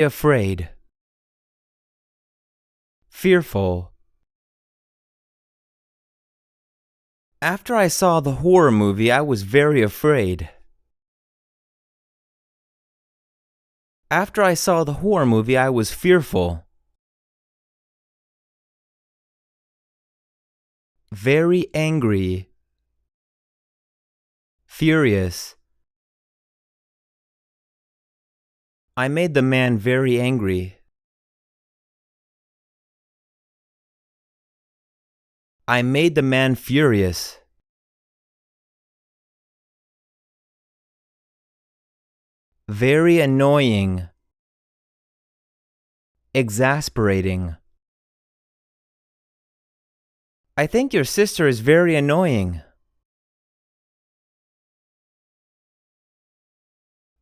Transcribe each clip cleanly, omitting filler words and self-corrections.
afraid, fearful. After I saw the horror movie, I was very afraid. After I saw the horror movie, I was fearful. Very angry, furious. I made the man very angry. I made the man furious. Very annoying, exasperating. I think your sister is very annoying.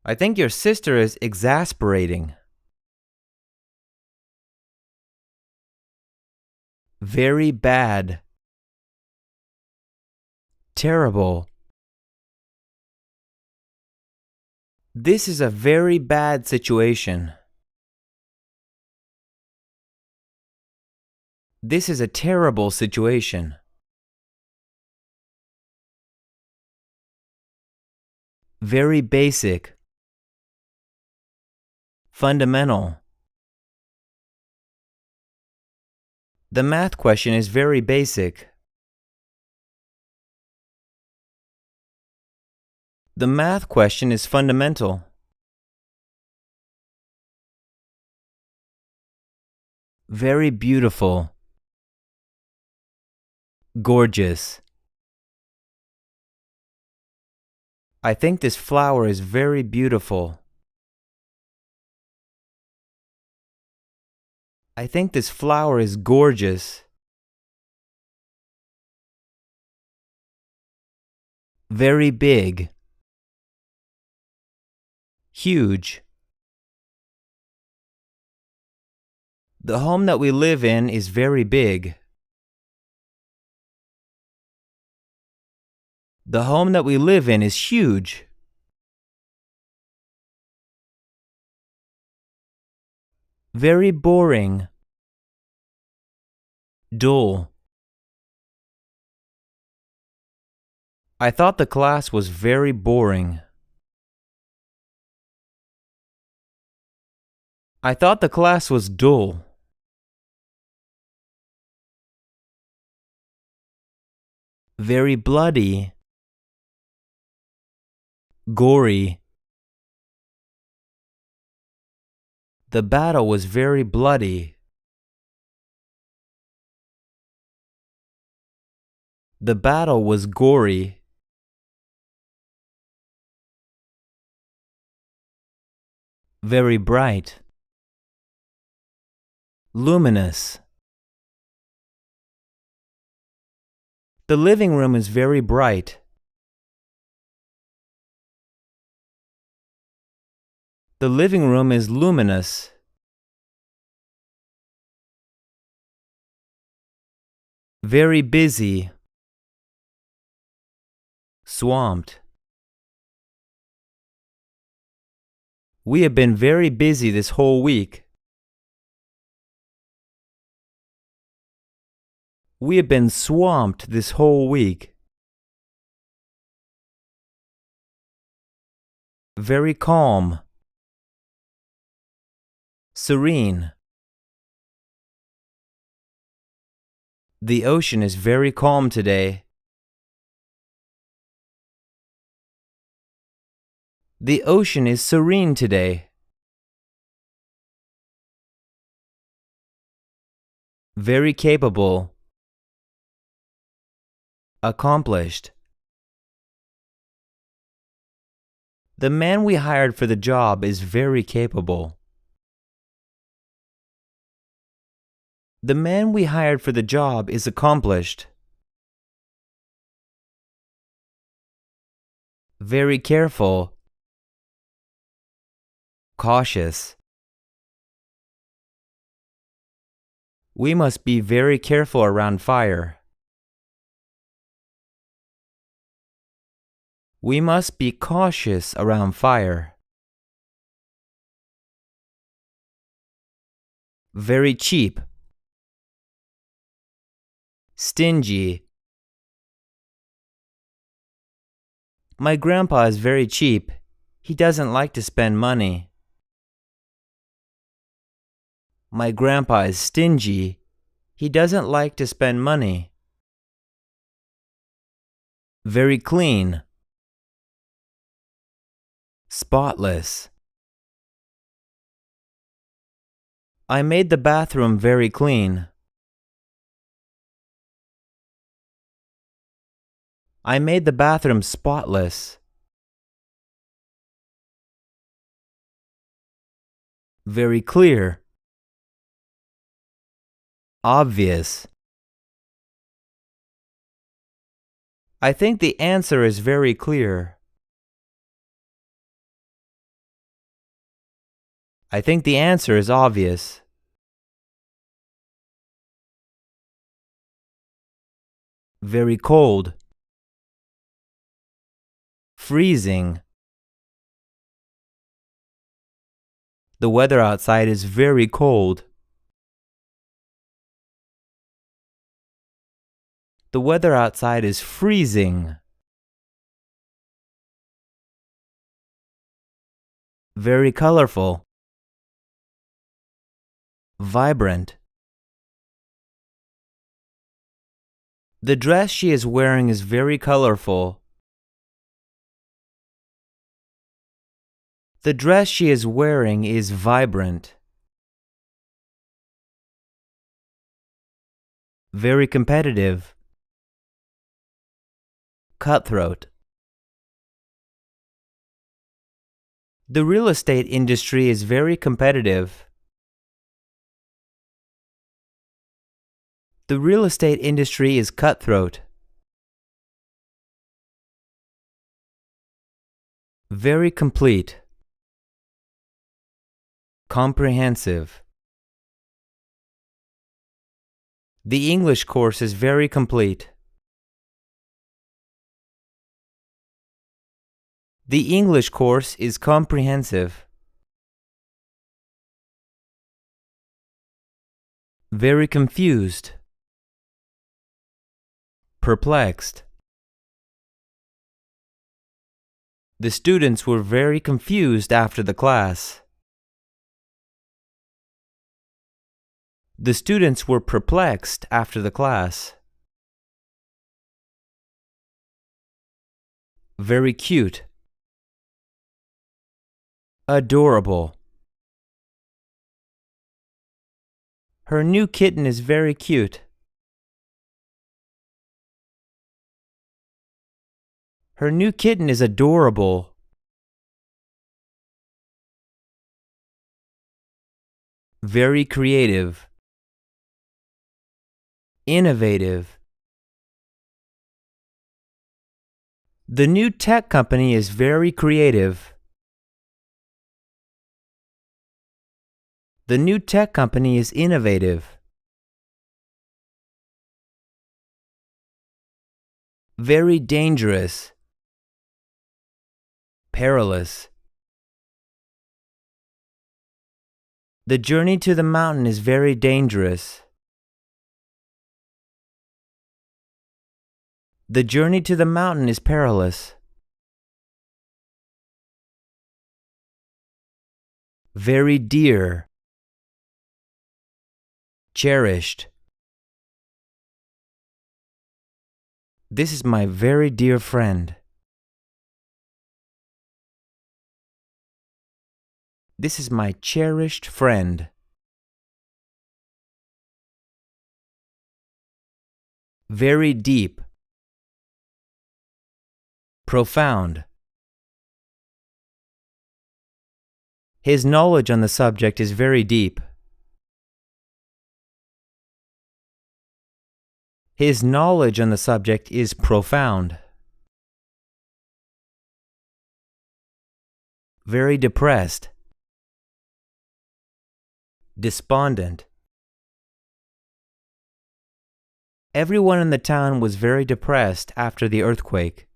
I think your sister is exasperating. Very bad, terrible. This is a very bad situation. This is a terrible situation. Very basic, fundamental. The math question is very basic. The math question is fundamental. Very beautiful, gorgeous. I think this flower is very beautiful. I think this flower is gorgeous. Very big, huge. The home that we live in is very big. The home that we live in is huge. Very boring, dull. I thought the class was very boring. I thought the class was dull. Very bloody, gory. The battle was very bloody. The battle was gory. Very bright, luminous. The living room is very bright. The living room is luminous. Very busy, swamped. We have been very busy this whole week. We have been swamped this whole week. Very calm, serene. The ocean is very calm today. The ocean is serene today. Very capable, accomplished. The man we hired for the job is very capable. The man we hired for the job is accomplished. Very careful, cautious. We must be very careful around fire. We must be cautious around fire. Very cheap. Stingy. My grandpa is very cheap. He doesn't like to spend money. My grandpa is stingy. He doesn't like to spend money. Very clean. Spotless. I made the bathroom very clean. I made the bathroom spotless. Very clear. Obvious. I think the answer is very clear. I think the answer is obvious. Very cold. Freezing. The weather outside is very cold. The weather outside is freezing. Very colorful. Vibrant. The dress she is wearing is very colorful. The dress she is wearing is vibrant. Very competitive. Cutthroat. The real estate industry is very competitive. The real estate industry is cutthroat. Very complete. Comprehensive. The English course is very complete. The English course is comprehensive. Very confused. Perplexed. The students were very confused after the class. The students were perplexed after the class. Very cute. Adorable. Her new kitten is very cute. Her new kitten is adorable. Very creative. Innovative. The new tech company is very creative. The new tech company is innovative. Very dangerous. Perilous. The journey to the mountain is very dangerous. The journey to the mountain is perilous. Very dear. Cherished. This is my very dear friend. This is my cherished friend. Very deep. Profound. His knowledge on the subject is very deep. His knowledge on the subject is profound. Very depressed. Despondent. Everyone in the town was very depressed after the earthquake.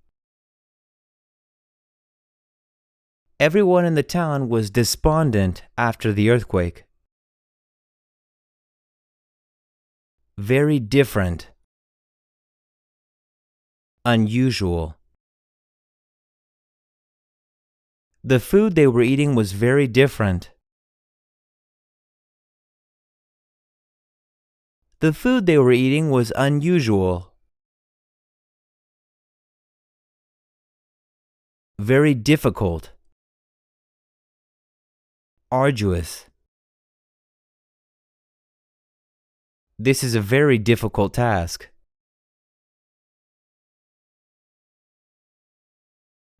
Everyone in the town was despondent after the earthquake. Very different. Unusual. The food they were eating was very different. The food they were eating was unusual. Very difficult. Arduous. This is a very difficult task.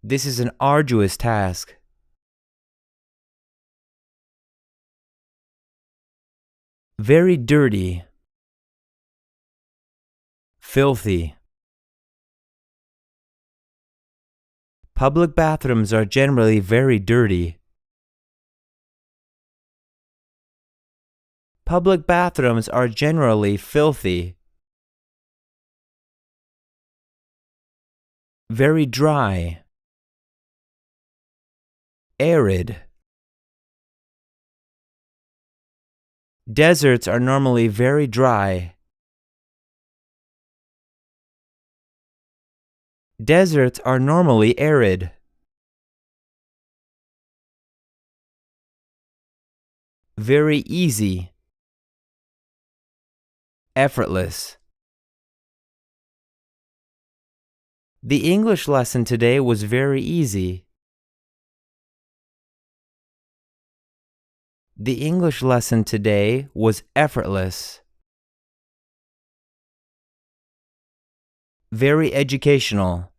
This is an arduous task. Very dirty. Filthy. Public bathrooms are generally very dirty. Public bathrooms are generally filthy. Very dry. Arid. Deserts are normally very dry. Deserts are normally arid. Very easy. Effortless. The English lesson today was very easy. The English lesson today was effortless. Very educational.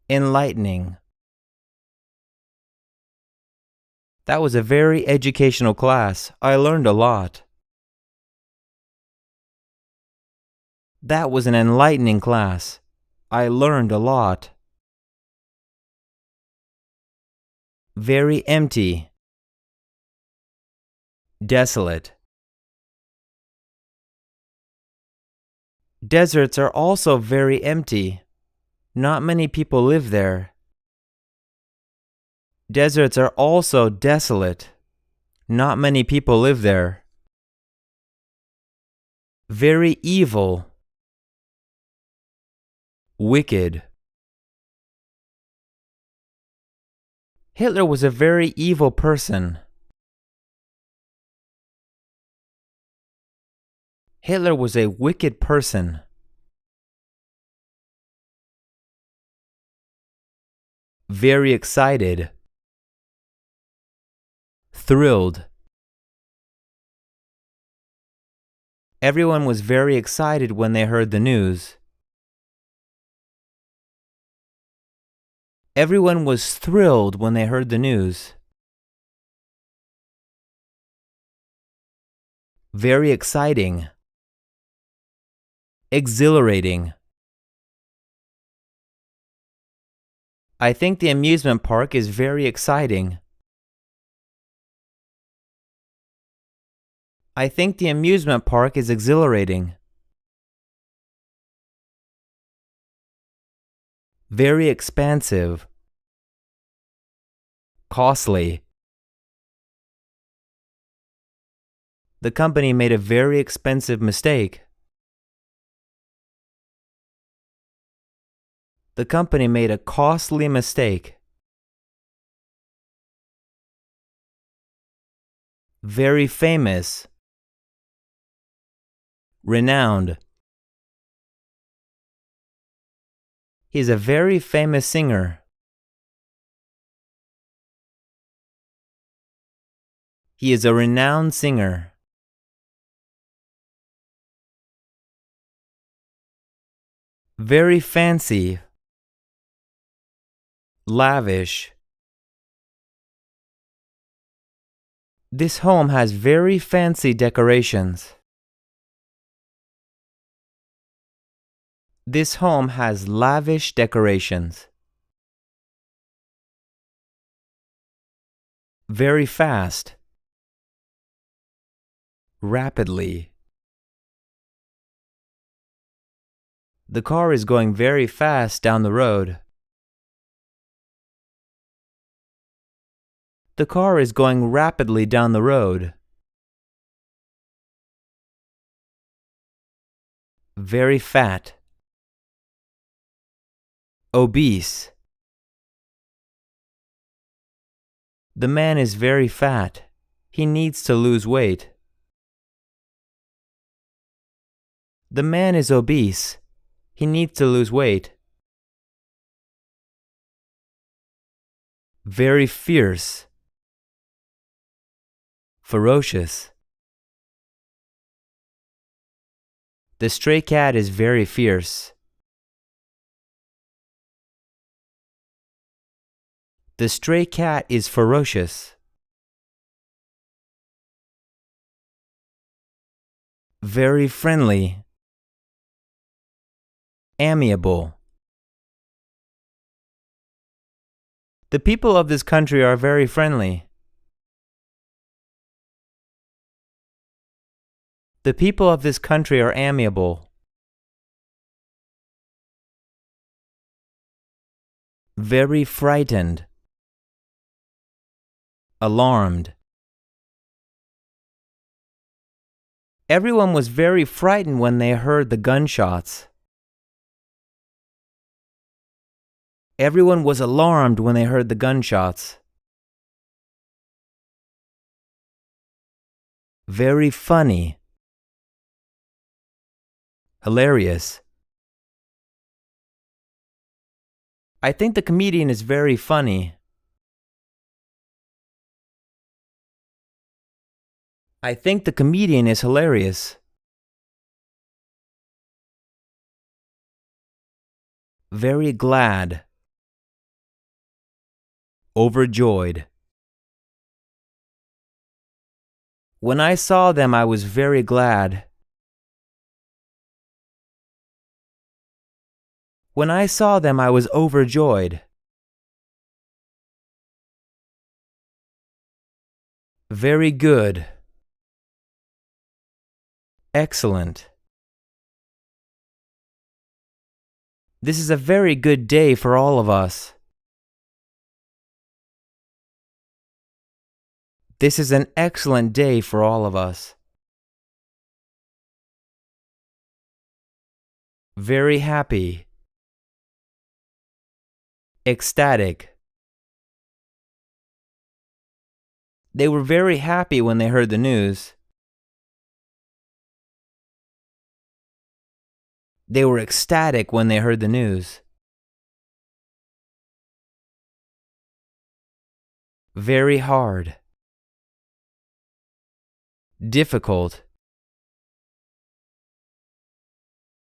Enlightening. That was a very educational class. I learned a lot. That was an enlightening class. I learned a lot. Very empty. Desolate. Deserts are also very empty. Not many people live there. Deserts are also desolate. Not many people live there. Very evil. Wicked. Hitler was a very evil person. Hitler was a wicked person. Very excited. Thrilled. Everyone was very excited when they heard the news. Everyone was thrilled when they heard the news. Very exciting. Exhilarating. I think the amusement park is very exciting. I think the amusement park is exhilarating. Very expansive. Costly. The company made a very expensive mistake. The company made a costly mistake. Very famous. Renowned. He is a very famous singer. He is a renowned singer. Very fancy. Lavish. This home has very fancy decorations. This home has lavish decorations. Very fast. Rapidly. The car is going very fast down the road. The car is going rapidly down the road. Very fat. Obese. The man is very fat. He needs to lose weight. The man is obese. He needs to lose weight. Very fierce. Ferocious. The stray cat is very fierce. The stray cat is ferocious. Very friendly. Amiable. The people of this country are very friendly. The people of this country are amiable. Very frightened. Alarmed. Everyone was very frightened when they heard the gunshots. Everyone was alarmed when they heard the gunshots. Very funny. Hilarious. I think the comedian is very funny. I think the comedian is hilarious. Very glad. Overjoyed. When I saw them, I was very glad. When I saw them, I was overjoyed. Very good. Excellent. This is a very good day for all of us. This is an excellent day for all of us. Very happy. Ecstatic. They were very happy when they heard the news. They were ecstatic when they heard the news. Very hard. Difficult.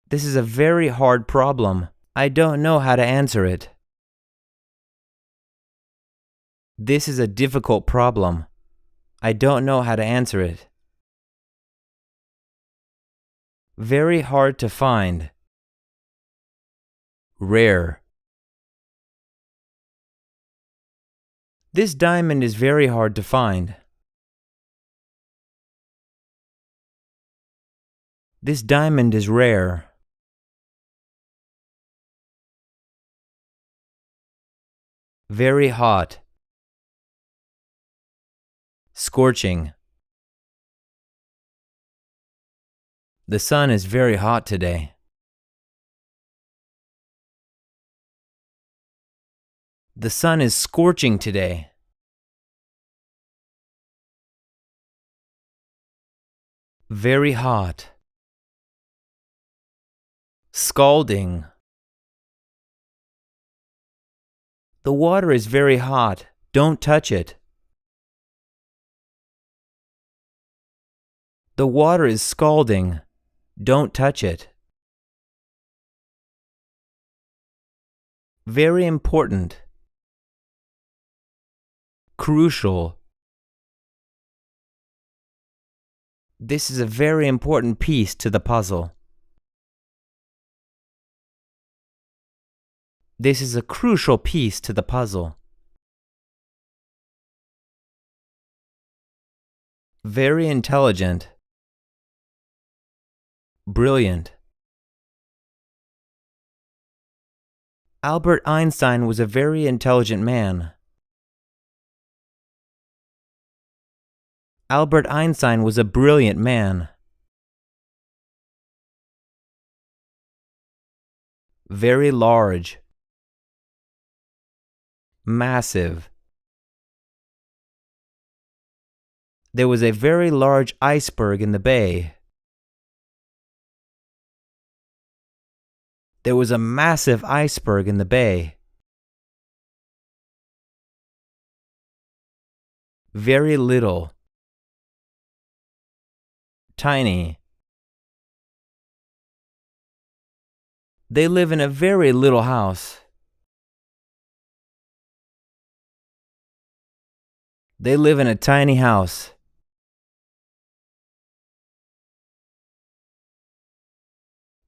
This is a very hard problem. I don't know how to answer it. This is a difficult problem. I don't know how to answer it. Very hard to find. Rare. This diamond is very hard to find. This diamond is rare. Very hot. Scorching. The sun is very hot today. The sun is scorching today. Very hot. Scalding. The water is very hot. Don't touch it. The water is scalding. Don't touch it. Very important. Crucial. This is a very important piece to the puzzle. This is a crucial piece to the puzzle. Very intelligent. Brilliant. Albert Einstein was a very intelligent man. Albert Einstein was a brilliant man. Very large. Massive. There was a very large iceberg in the bay. There was a massive iceberg in the bay. Very little. Tiny. They live in a very little house. They live in a tiny house.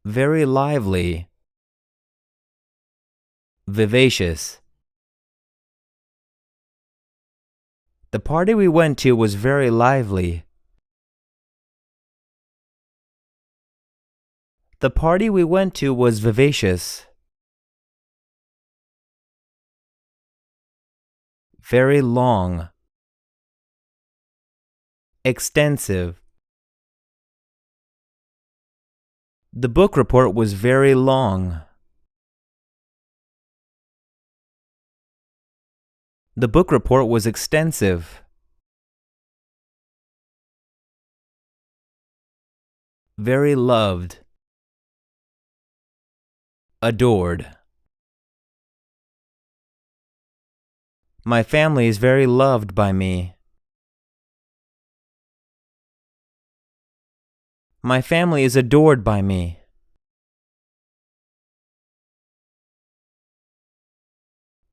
Very lively. Vivacious. The party we went to was very lively. The party we went to was vivacious. Very long. Extensive. The book report was very long. The book report was extensive. Very loved. Adored. My family is very loved by me. My family is adored by me.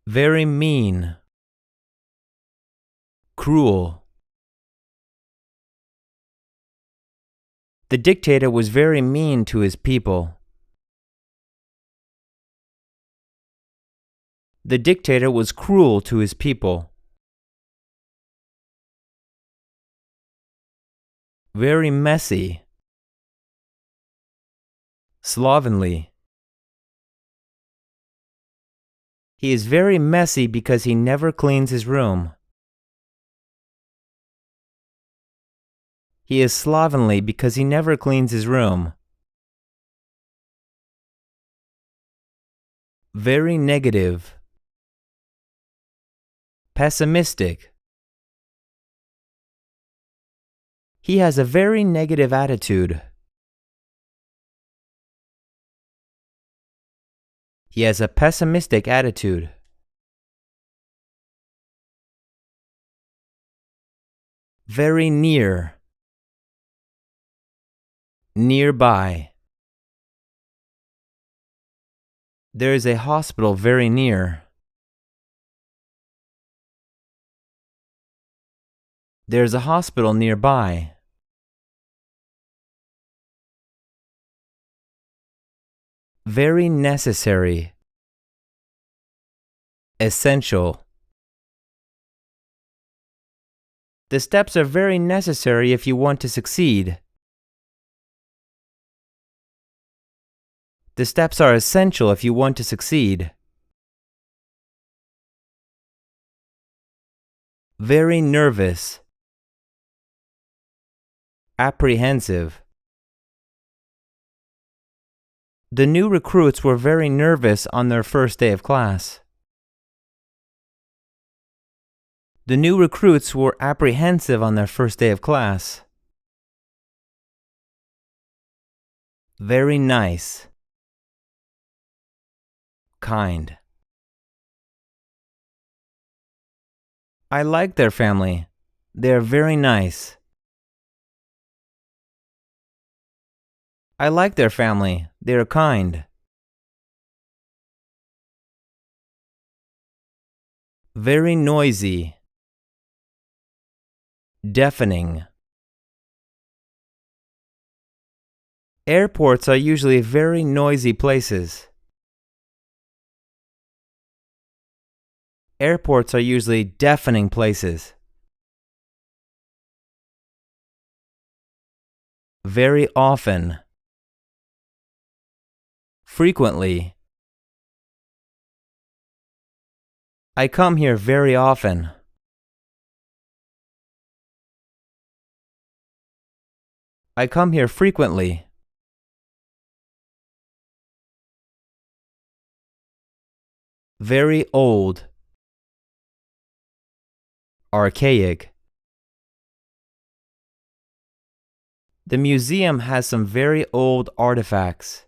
Very mean. Cruel. The dictator was very mean to his people. The dictator was cruel to his people. Very messy. Slovenly. He is very messy because he never cleans his room. He is slovenly because he never cleans his room. Very negative. Pessimistic. He has a very negative attitude. He has a pessimistic attitude. Very near. Nearby. There is a hospital very near. There is a hospital nearby. Very necessary. Essential. The steps are very necessary if you want to succeed. The steps are essential if you want to succeed. Very nervous. Apprehensive. The new recruits were very nervous on their first day of class. The new recruits were apprehensive on their first day of class. Very nice. Kind. I like their family. They are very nice. I like their family. They are kind. Very noisy. Deafening. Airports are usually very noisy places. Airports are usually deafening places. Very often. Frequently. I come here very often. I come here frequently. Very old. Archaic. The museum has some very old artifacts.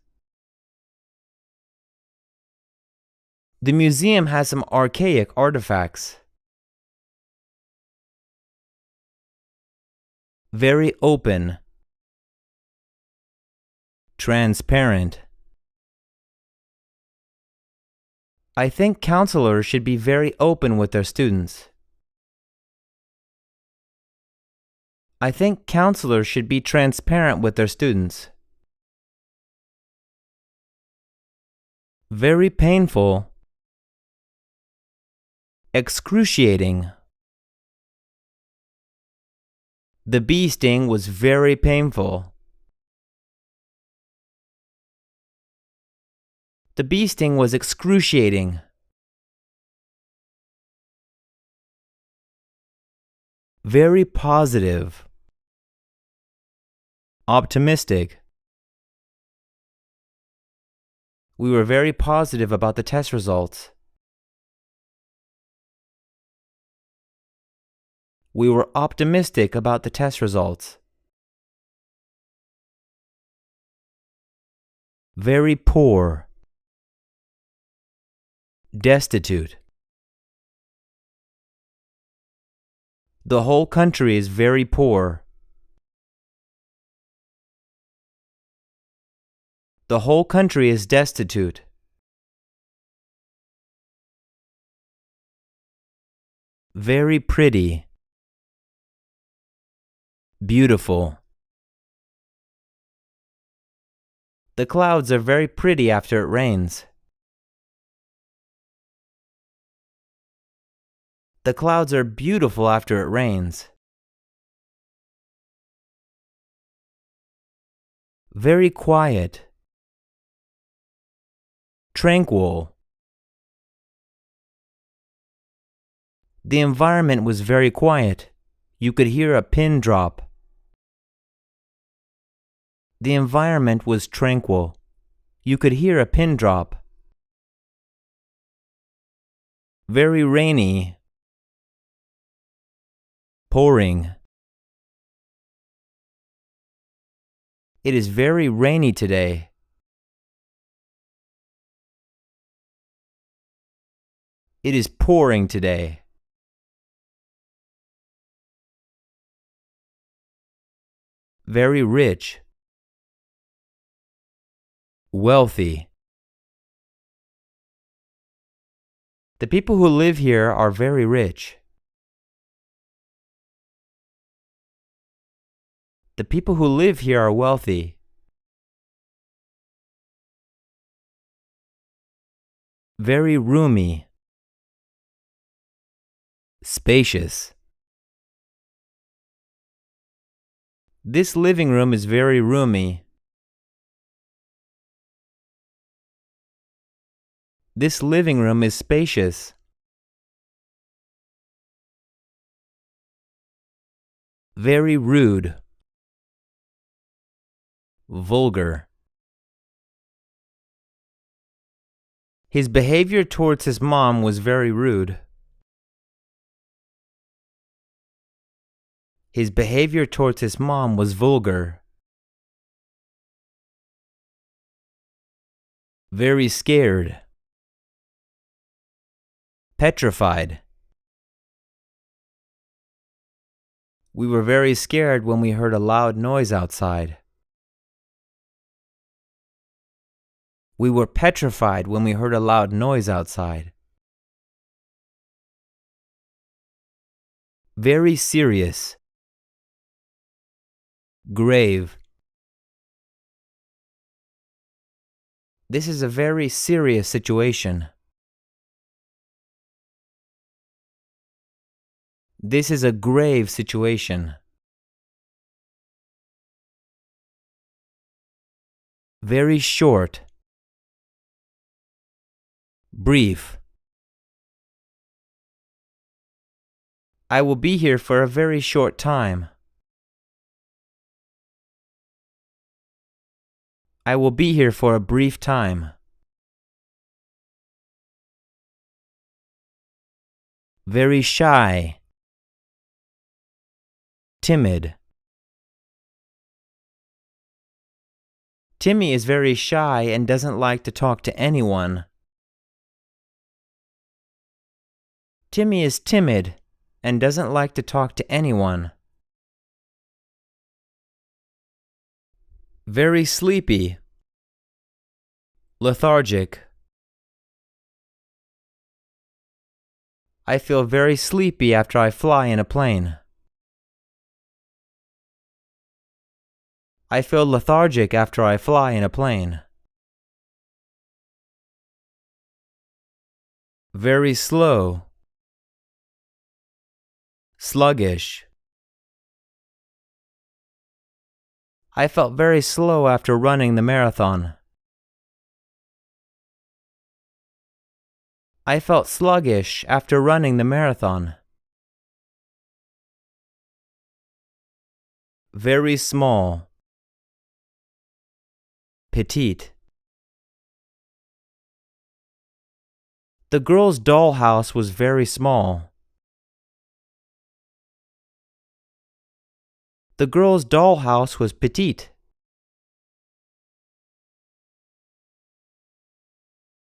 The museum has some archaic artifacts. Very open. Transparent. I think counselors should be very open with their students. I think counselors should be transparent with their students. Very painful. Excruciating. The bee sting was very painful. The bee sting was excruciating. Very positive. Optimistic. We were very positive about the test results. We were optimistic about the test results. Very poor. Destitute. The whole country is very poor. The whole country is destitute. Very pretty. Beautiful. The clouds are very pretty after it rains. The clouds are beautiful after it rains. Very quiet. Tranquil. The environment was very quiet. You could hear a pin drop. The environment was tranquil. You could hear a pin drop. Very rainy. Pouring. It is very rainy today. It is pouring today. Very rich. Wealthy. The people who live here are very rich. The people who live here are wealthy. Very roomy. Spacious. This living room is very roomy. This living room is spacious. Very rude. Vulgar. His behavior towards his mom was very rude. His behavior towards his mom was vulgar. Very scared. Petrified. We were very scared when we heard a loud noise outside. We were petrified when we heard a loud noise outside. Very serious. Grave. This is a very serious situation. This is a grave situation. Very short. Brief. I will be here for a very short time. I will be here for a brief time. Very shy. Timid. Timmy is very shy and doesn't like to talk to anyone. Timmy is timid and doesn't like to talk to anyone. Very sleepy. Lethargic. I feel very sleepy after I fly in a plane. I feel lethargic after I fly in a plane. Very slow. Sluggish. I felt very slow after running the marathon. I felt sluggish after running the marathon. Very small. Petite. The girl's dollhouse was very small. The girl's dollhouse was petite.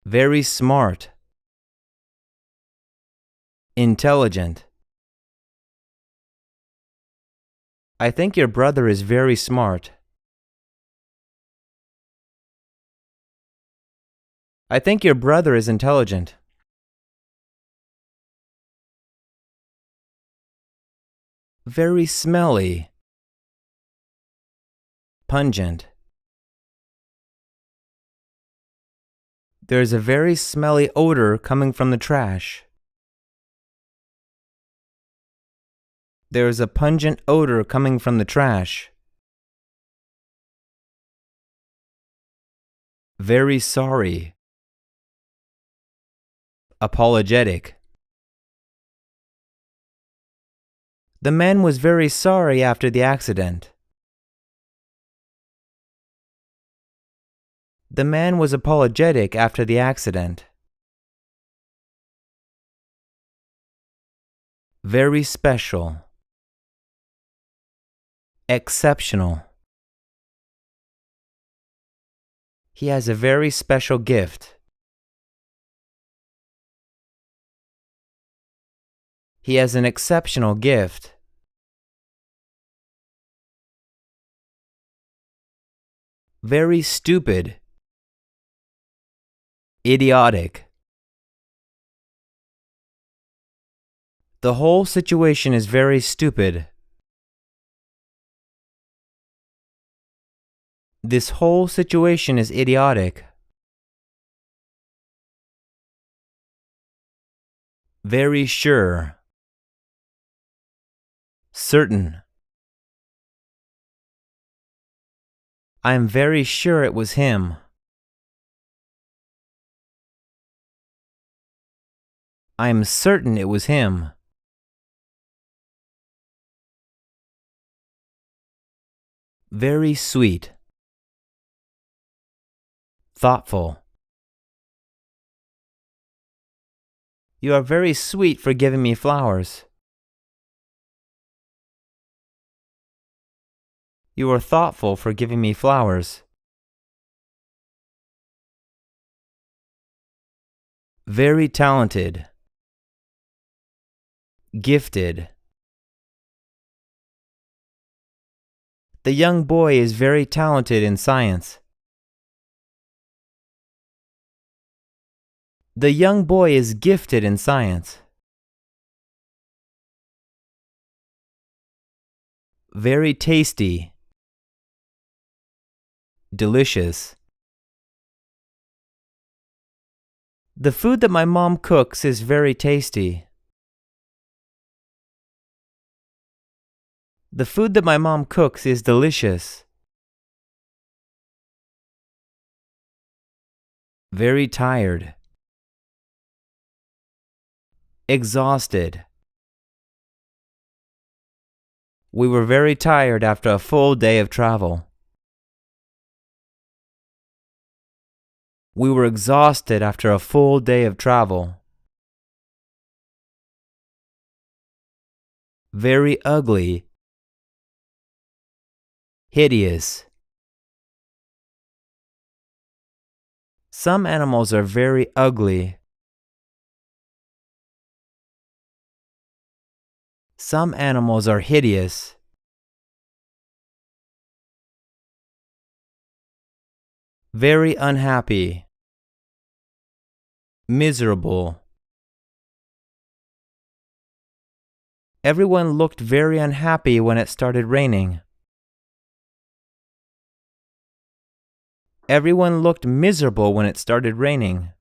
Very smart. Intelligent. I think your brother is very smart. I think your brother is intelligent. Very smelly. Pungent. There is a very smelly odor coming from the trash. There is a pungent odor coming from the trash. Very sorry. Apologetic. The man was very sorry after the accident. The man was apologetic after the accident. Very special. Exceptional. He has a very special gift. He has an exceptional gift. Very stupid. Idiotic. The whole situation is very stupid. This whole situation is idiotic. Very sure. Certain. I am very sure it was him. I am certain it was him. Very sweet. Thoughtful. You are very sweet for giving me flowers. You are thoughtful for giving me flowers. Very talented. Gifted. The young boy is very talented in science. The young boy is gifted in science. Very tasty. Delicious. The food that my mom cooks is very tasty. The food that my mom cooks is delicious. Very tired. Exhausted. We were very tired after a full day of travel. We were exhausted after a full day of travel. very ugly, hideous. Some animals are very ugly. Some animals are hideous. Very unhappy, miserable. Everyone looked very unhappy when it started raining. Everyone looked miserable when it started raining.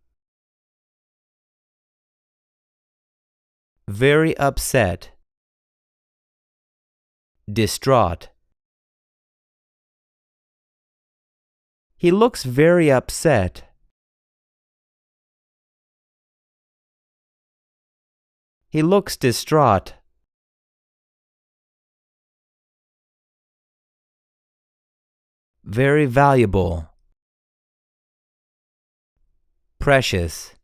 Very upset, distraught. He looks very upset. He looks distraught. Very valuable, precious.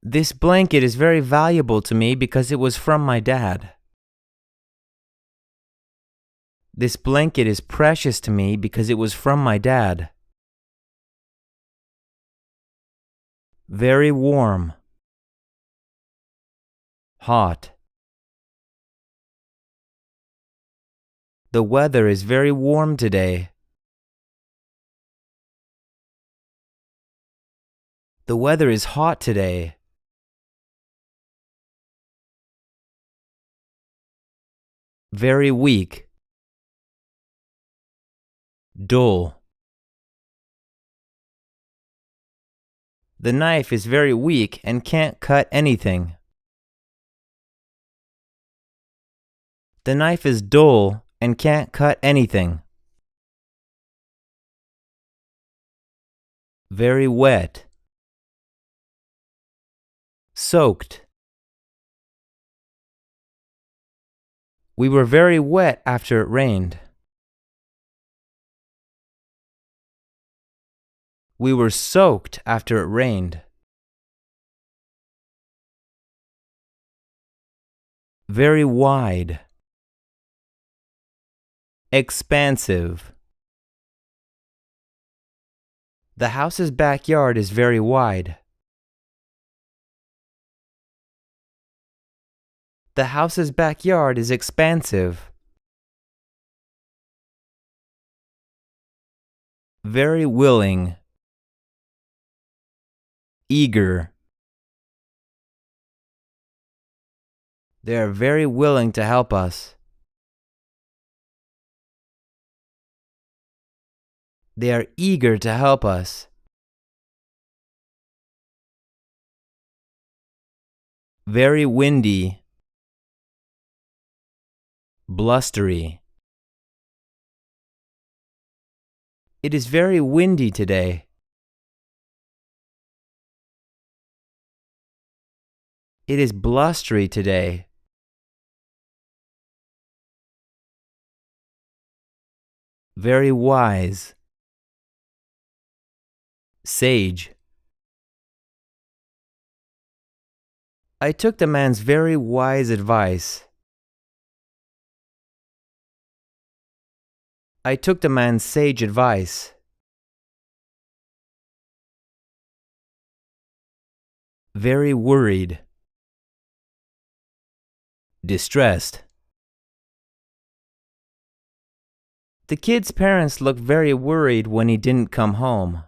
This blanket is very valuable to me because it was from my dad. This blanket is precious to me because it was from my dad. Very warm, hot. The weather is very warm today. The weather is hot today. Very weak, dull. The knife is very weak and can't cut anything. The knife is dull and can't cut anything. Very wet, soaked. We were very wet after it rained. We were soaked after it rained. Very wide, expansive. The house's backyard is very wide. The house's backyard is expansive. Very willing, eager. They are very willing to help us. They are eager to help us. Very windy, blustery. It is very windy today. It is blustery today. Very wise, sage. I took the man's very wise advice. I took the man's sage advice. Very worried, distressed. The kid's parents looked very worried when he didn't come home.